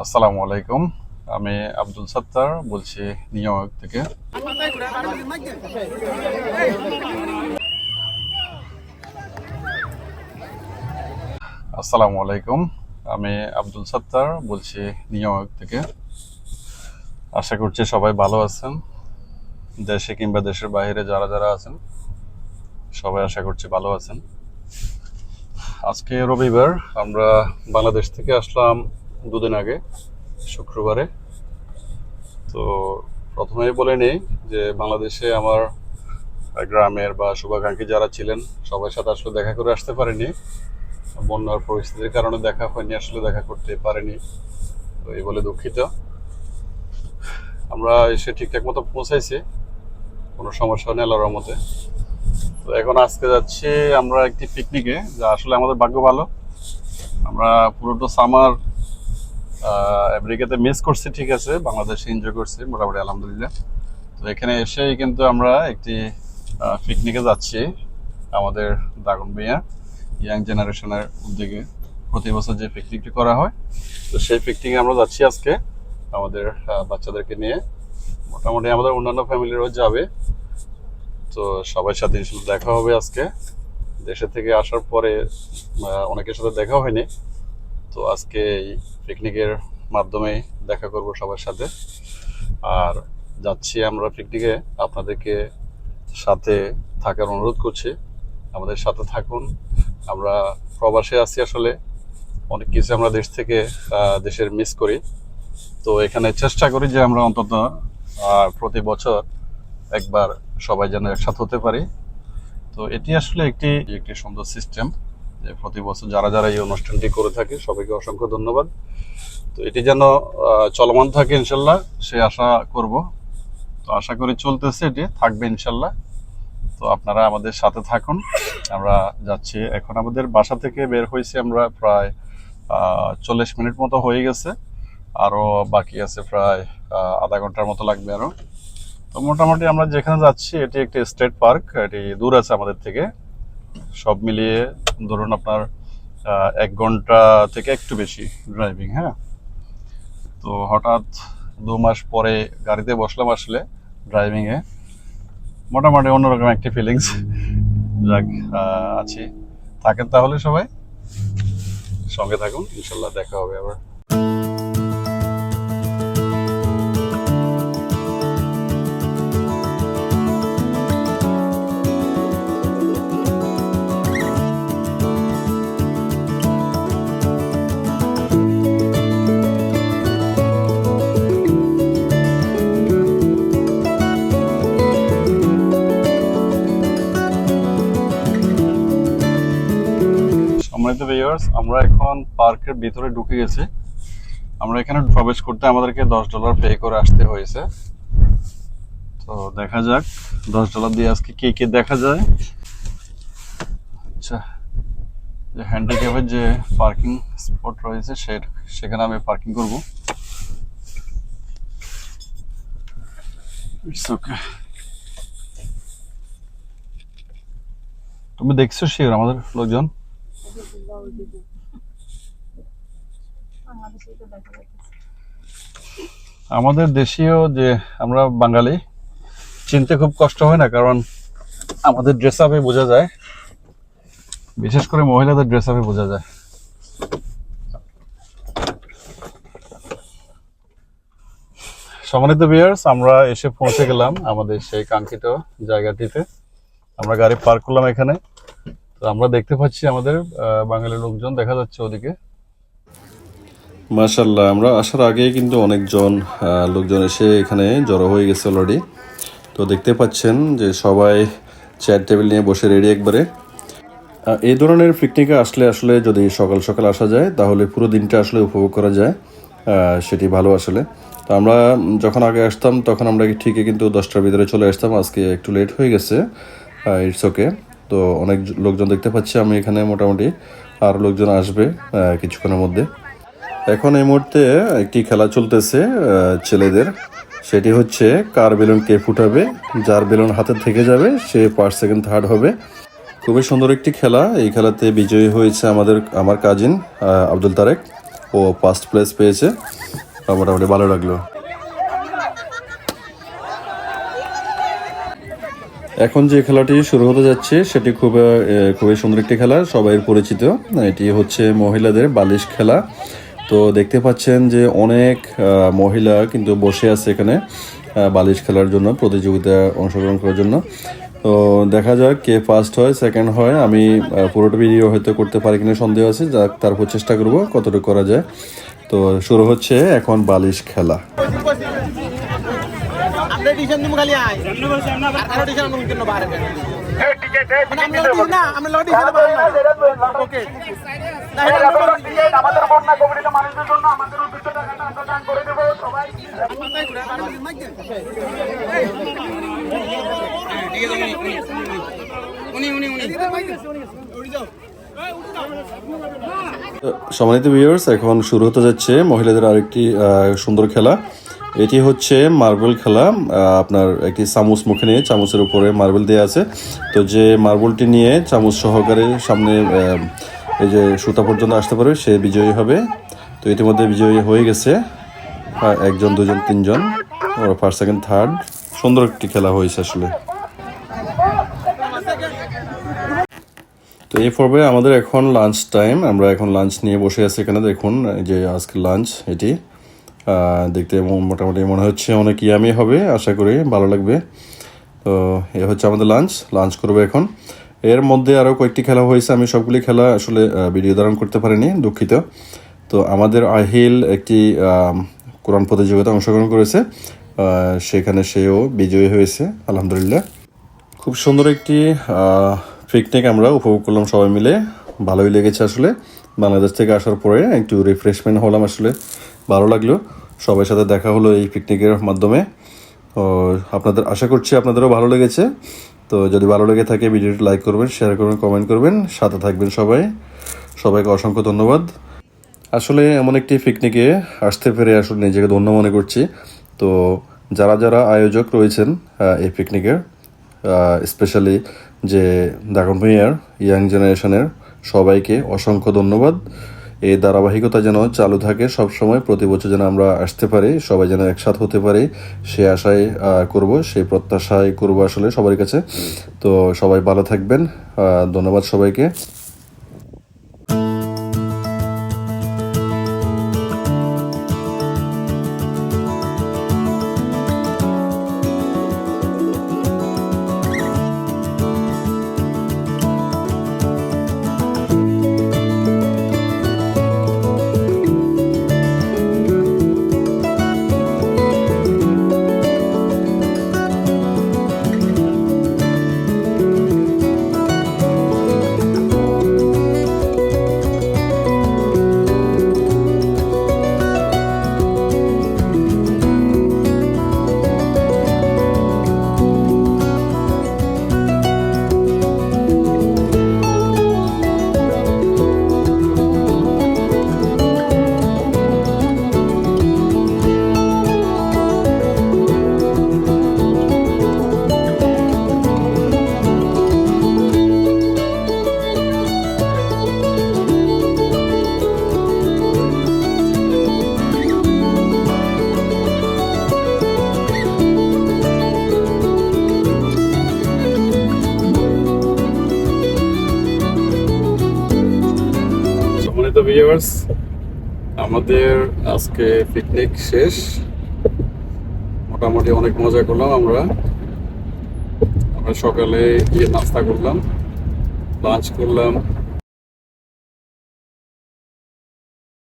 আসসালামু আলাইকুম। আমি আব্দুল সত্তার বলছি নিউ ইয়র্ক থেকে। আসসালামু আলাইকুম। আমি আব্দুল সত্তার বলছি নিউ ইয়র্ক থেকে। আশা করছি সবাই ভালো আছেন। দেশে কিংবা দেশের বাইরে যারা যারা আছেন সবাই আশা করছি ভালো আছেন। আজকে রবিবার, আমরা বাংলাদেশ থেকে আসলাম দুদিন আগে, শুক্রবারে। তো প্রথমেই বলে নেই যে বাংলাদেশে আমার গ্রামের বা শুভাকাঙ্ক্ষী যারা ছিলেন সবার সাথে আসলে দেখা করে আসতে পারিনি। বন্যার পরিস্থিতির কারণে দেখা হয়নি, আসলে দেখা করতে পারিনি, তো এই বলে দুঃখিত। আমরা এসে ঠিকঠাক মতো পৌঁছাইছি, কোনো সমস্যা নেই আল্লাহর রহমতে। তো এখন আজকে যাচ্ছি আমরা একটি পিকনিকে, যা আসলে আমাদের ভাগ্য ভালো। আমরা পুরোটা সামার আমেরিকাতে মিস করছি, ঠিক আছে, বাংলাদেশে এনজয় করছি মোটামুটি আলহামদুলিল্লাহ। তো এখানে এসেই কিন্তু আমরা একটি পিকনিকে যাচ্ছি আমাদের দাগন মিয়া ইয়াং জেনারেশনের উদ্যোগে। প্রতি বছর যে পিকনিকটি করা হয়, তো সেই পিকনিকে আমরা যাচ্ছি আজকে আমাদের বাচ্চাদেরকে নিয়ে। মোটামুটি আমাদের অন্যান্য ফ্যামিলিরও যাবে, তো সবার সাথে দেখা হবে আজকে। দেশে থেকে আসার পরে অনেকের সাথে দেখা হয়নি, তো আজকে এই পিকনিকের মাধ্যমে দেখা করব সবার সাথে। আর যাচ্ছি আমরা পিকনিকে, আপনাদেরকে সাথে থাকার অনুরোধ করছি, আমাদের সাথে থাকুন। আমরা প্রবাসে আছি, আসলে অনেক কিছু আমরা দেশ থেকে দেশের মিস করি। তো এখানে চেষ্টা করি যে আমরা অন্তত প্রতি বছর একবার সবাই যেন একসাথে হতে পারি। তো এটি আসলে একটি একটি সুন্দর সিস্টেম, যে প্রতি বছর যারা যারা এই অনুষ্ঠানটি করে থাকে সবাইকে অসংখ্য ধন্যবাদ। তো এটি যেন চলমান থাকে ইনশাল্লাহ, সে আশা করব। তো আশা করি চলতেছে, এটি থাকবে ইনশাল্লাহ। তো আপনারা আমাদের সাথে থাকুন। আমরা যাচ্ছি এখন, আমাদের বাসা থেকে বের হয়েছি আমরা প্রায় 40 মিনিট মতো হয়ে গেছে, আরো বাকি আছে প্রায় আধা ঘন্টার মতো লাগবে আরো। তো মোটামুটি আমরা যেখানে যাচ্ছি এটি একটি স্টেট পার্ক, এটি দূর আছে আমাদের থেকে। সব মিলিয়ে ধরুন আপনার 1 ঘন্টা থেকে একটু বেশি ড্রাইভিং। হ্যাঁ, তো হঠাৎ 2 মাস পরে গাড়িতে বসলাম আসলে ড্রাইভিংয়ে, মোটামুটি অন্যরকম একটি ফিলিংস। যাক, আছি, থাকেন তাহলে সবাই সঙ্গে থাকুন, ইনশাল্লাহ দেখা হবে আবার। সম্মানিত ভিউয়ার্স, আমরা এখন পার্কের ভিতরে ঢুকে গেছি। আমরা এখানে প্রবেশ করতে আমাদেরকে $10 পে করে আসতে হয়েছে। তো দেখা যাক $10 দিয়ে আজকে কে কে দেখা যায়। আচ্ছা, যে হ্যান্ডিক্যাপের যে পার্কিং স্পট রয়েছে সেখানে আমি পার্কিং করব। It's okay. তুমি দেখছো শিওর আমাদের লোকজন? আমাদের দেশীয় যে আমরা বাঙালি, চিনতে খুব কষ্ট হয় না, কারণ আমাদের ড্রেস আপে বোঝা যায়, বিশেষ করে মহিলাদের ড্রেস আপে বোঝা যায়। সম্মানিত ভিউয়ার্স, আমরা এসে পৌঁছে গেলাম আমাদের সেই কাঙ্ক্ষিত জায়গাটিতে। আমরা গাড়ি পার্ক করলাম এখানে। তো আমরা দেখতে পাচ্ছি আমাদের বাঙালি লোকজন দেখা যাচ্ছে ওদিকে। মাশাআল্লাহ, আমরা আসার আগেই কিন্তু অনেকজন লোকজন এসে এখানে জড়ো হয়ে গেছে অলরেডি। তো দেখতে পাচ্ছেন যে সবাই চেয়ার টেবিল নিয়ে বসে রেডি একবারে। এই ধরনের পিকনিকে আসলে যদি সকাল সকাল আসা যায় তাহলে পুরো দিনটা আসলে উপভোগ করা যায়, সেটি ভালো আসলে। তো আমরা যখন আগে আসতাম তখন আমরা ঠিকই কিন্তু 10টার ভিতরে চলে আসতাম, আজকে একটু লেট হয়ে গেছে, ইটস ওকে। তো অনেক লোকজন দেখতে পাচ্ছি আমি এখানে, মোটামুটি আরও লোকজন আসবে কিছুক্ষণের মধ্যে। এখন এই মুহূর্তে একটি খেলা চলতেছে ছেলেদের, সেটি হচ্ছে কার বেলুন কে ফুটাবে, যার বেলুন হাতে থেকে যাবে সে ফার্স্ট সেকেন্ড থার্ড হবে। খুবই সুন্দর একটি খেলা। এই খেলাতে বিজয়ী হয়েছে আমার কাজিন আব্দুল তারেক। ও ও ফার্স্ট প্লেস পেয়েছে, মোটামুটি ভালো লাগলো। এখন যে খেলাটি শুরু হতে যাচ্ছে সেটি খুবই সুন্দর একটি খেলা, সবাই পরিচিত। এটি হচ্ছে মহিলাদের বালিশ খেলা। তো দেখতে পাচ্ছেন যে অনেক মহিলা কিন্তু বসে আছে এখানে বালিশ খেলার জন্য, প্রতিযোগিতায় অংশগ্রহণ করার জন্য। তো দেখা যাক কে ফার্স্ট হয় সেকেন্ড হয়। আমি পুরোটা ভিডিও হয়তো করতে পারি কিনা সন্দেহ আছে, যাক তারপর চেষ্টা করব কতটুকু করা যায়। তো শুরু হচ্ছে এখন বালিশ খেলা। সম্মানিত ভিউয়ার্স, এখন শুরু হতে যাচ্ছে মহিলাদের আরেকটি সুন্দর খেলা। এটি হচ্ছে মার্বেল খেলা। আপনার একটি চামচ মুখে নিয়ে চামচের উপরে মার্বেল দেওয়া আছে। তো যে মার্বেলটি নিয়ে চামচ সহকারে সামনে এই যে সুতা পর্যন্ত আসতে পারবে সে বিজয়ী হবে। তো ইতিমধ্যে বিজয়ী হয়ে গেছে একজন, দুজন, তিনজন, ফার্স্ট সেকেন্ড থার্ড। সুন্দর একটি খেলা হয়েছে আসলে। তো এই পর্বে আমাদের এখন লাঞ্চ টাইম। আমরা এখন লাঞ্চ নিয়ে বসে আছি এখানে। দেখুন যে আজকে লাঞ্চ এটি দেখতে মোটামুটি মনে হচ্ছে অনেক ইয়ামি হবে, আশা করি ভালো লাগবে। তো এ হচ্ছে আমাদের লাঞ্চ করবো এখন। এর মধ্যে আরও কয়েকটি খেলা হয়েছে, আমি সবগুলি খেলা আসলে ভিডিও ধারণ করতে পারিনি, দুঃখিত। তো আমাদের আহিল একটি কোরআন প্রতিযোগিতা অংশগ্রহণ করেছে, সেখানে সেও বিজয়ী হয়েছে আলহামদুলিল্লাহ। খুব সুন্দর একটি পিকনিক আমরা উপভোগ করলাম সবাই মিলে, ভালোই লেগেছে আসলে। বাংলাদেশ থেকে আসার পরে একটু রিফ্রেশমেন্ট হলাম, আসলে ভালো লাগলো। সবার সাথে দেখা হলো এই পিকনিকের মাধ্যমে। তো আশা করছি আপনাদেরও ভালো লেগেছে। তো যদি ভালো লেগে থাকে ভিডিওটি লাইক করবেন, শেয়ার করবেন, কমেন্ট করবেন, সাথে থাকবেন সবাইকে অসংখ্য ধন্যবাদ। আসলে এমন একটি পিকনিকে আসতে পেরে আসলে নিজেকে ধন্য মনে করছি। তো যারা আয়োজক রয়েছেন এই পিকনিকের, স্পেশালি যে দাগন ভূঁইয়ার ইয়াং জেনারেশনের সবাইকে অসংখ্য ধন্যবাদ। এই ধারাবাহিকতা যেন চালু থাকে সবসময়, প্রতি বছর যেন আমরা আসতে পারি, সবাই যেন একসাথ হতে পারি সে আশায় করব, সেই প্রত্যাশায় করব আসলে সবার কাছে। তো সবাই ভালো থাকবেন, ধন্যবাদ সবাইকে। তো ভিউয়ার্স, আমাদের আজকে পিকনিক শেষ। মোটামুটি অনেক মজা করলাম আমরা সকালে গিয়ে নাস্তা করলাম, লাঞ্চ করলাম,